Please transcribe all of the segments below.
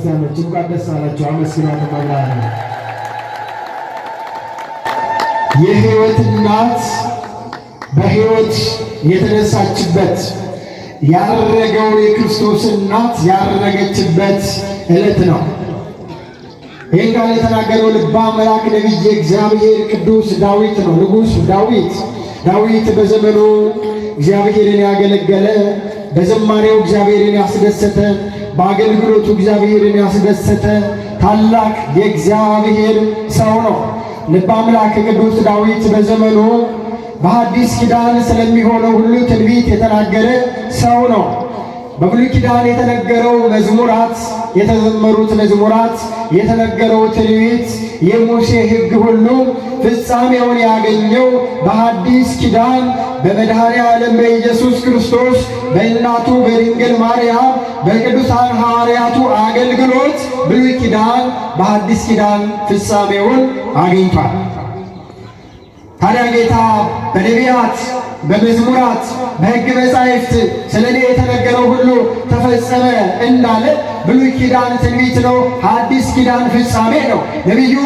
እንኳን ደስ አላችሁ። አመስግናት መብራን የሕይወት እናት በሕይወት የተነሳችበት ያረገው የክርስቶስ እናት ያረገችበት ዕለት ነው። ይህን ቃል የተናገረው ልበ አምላክ ነቢየ እግዚአብሔር ቅዱስ ዳዊት ነው። ንጉሥ ዳዊት በዘመኑ እግዚአብሔርን ያገለገለ፣ በዘማሬው እግዚአብሔርን ያስደሰተ፣ በአገልግሎቱ እግዚአብሔርን ያስደሰተ ታላቅ የእግዚአብሔር ሰው ነው። ልበ አምላክ ቅዱስ ዳዊት በዘመኑ በሐዲስ ኪዳን ስለሚሆነው ሁሉ ትንቢት የተናገረ ሰው ነው። በብሉይ ኪዳን የተነገረው መዝሙራት፣ የተዘመሩት መዝሙራት፣ የተነገረው ትንቢት፣ የሙሴ ሕግ ሁሉ ፍጻሜውን ያገኘው በሐዲስ ኪዳን በመድኃኔ ዓለም በኢየሱስ ክርስቶስ በእናቱ በድንግል ማርያም በቅዱሳን ሐዋርያቱ አገልግሎት ብሉይ ኪዳን በሐዲስ ኪዳን ፍጻሜውን አግኝቷል። ታዲያ ጌታ በነቢያት በመዝሙራት በሕግ መጻሕፍት ስለ እኔ የተነገረው ሁሉ ተፈጸመ እንዳለ ብሉይ ኪዳን ትንቢት ነው፣ ሐዲስ ኪዳን ፍጻሜ ነው። ነቢዩ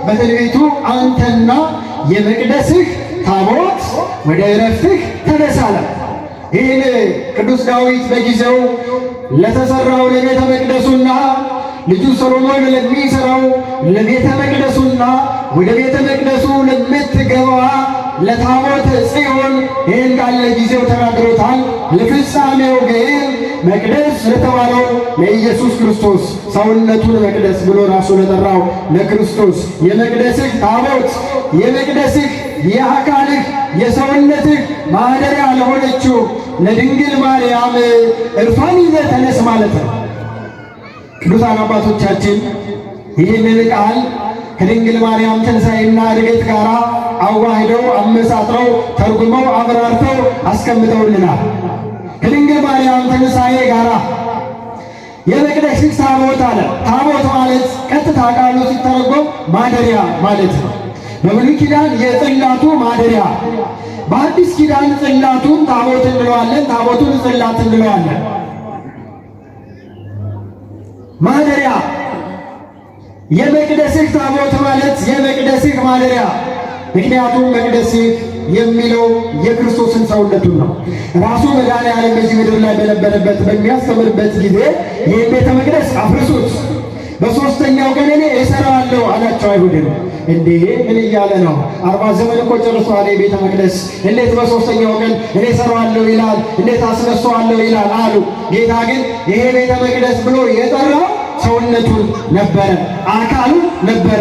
በትንቢቱ አንተና የመቅደስህ ታቦት ወደ ዕረፍትህ ተነሳለ። ይህን ቅዱስ ዳዊት በጊዜው ለተሠራው ለቤተ መቅደሱና ልጁ ሰሎሞን ለሚሠራው ለቤተ መቅደሱና ወደ ቤተ መቅደሱ ለምትገባዋ ለታቦተ ጽዮን ይህን ቃል ለጊዜው ተናግሮታል። ለፍጻሜው ግን መቅደስ ለተባለው ለኢየሱስ ክርስቶስ ሰውነቱን መቅደስ ብሎ ራሱ ለጠራው ለክርስቶስ የመቅደስህ ታቦት የመቅደስህ የአካልህ የሰውነትህ ማደሪያ ለሆነችው ለድንግል ማርያም እርሷን ይዘህ ተነስ ማለት ነው። ቅዱሳን አባቶቻችን ይህንን ቃል ከድንግል ማርያም ትንሣኤና ዕርገት ጋር አዋህደው አመሳጥረው ተርጉመው አብራርተው አስቀምጠውልናል። ከድንግል ማርያም ትንሣኤ ጋር የመቅደስህ ታቦት አለ። ታቦት ማለት ቀጥታ ቃሉ ሲተረጎም ማደሪያ ማለት ነው። በብሉይ ኪዳን የጽላቱ ማደሪያ፣ በአዲስ ኪዳን ጽላቱን ታቦት እንለዋለን፣ ታቦቱን ጽላት እንለዋለን። ማደሪያ የመቅደስህ ታቦት ማለት የመቅደስህ ማደሪያ። ምክንያቱም መቅደስህ የሚለው የክርስቶስን ሰውነቱን ነው። ራሱ መድኃኔዓለም በዚህ ምድር ላይ በነበረበት በሚያስተምርበት ጊዜ ይህን ቤተ መቅደስ አፍርሱት፣ በሦስተኛው ቀን እኔ እሠራዋለሁ አላቸው አይሁድን። እንዴ ምን እያለ ነው? 40 ዘመን እኮ ጨርሷል ቤተ መቅደስ፣ እንዴት በሦስተኛው ቀን እኔ እሠራዋለሁ ይላል? እንዴት አስነሳዋለሁ ይላል አሉ። ጌታ ግን ይሄ ቤተ መቅደስ ብሎ የጠራው ሰውነቱን ነበረ፣ አካሉን ነበረ።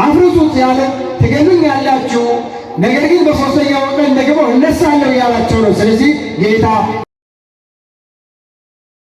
አፍርሱት ያለ ትገሉኛላችሁ፣ ነገር ግን በሦስተኛው ቀን ደግሞ እነሳለሁ ያላቸው ነው። ስለዚህ ጌታ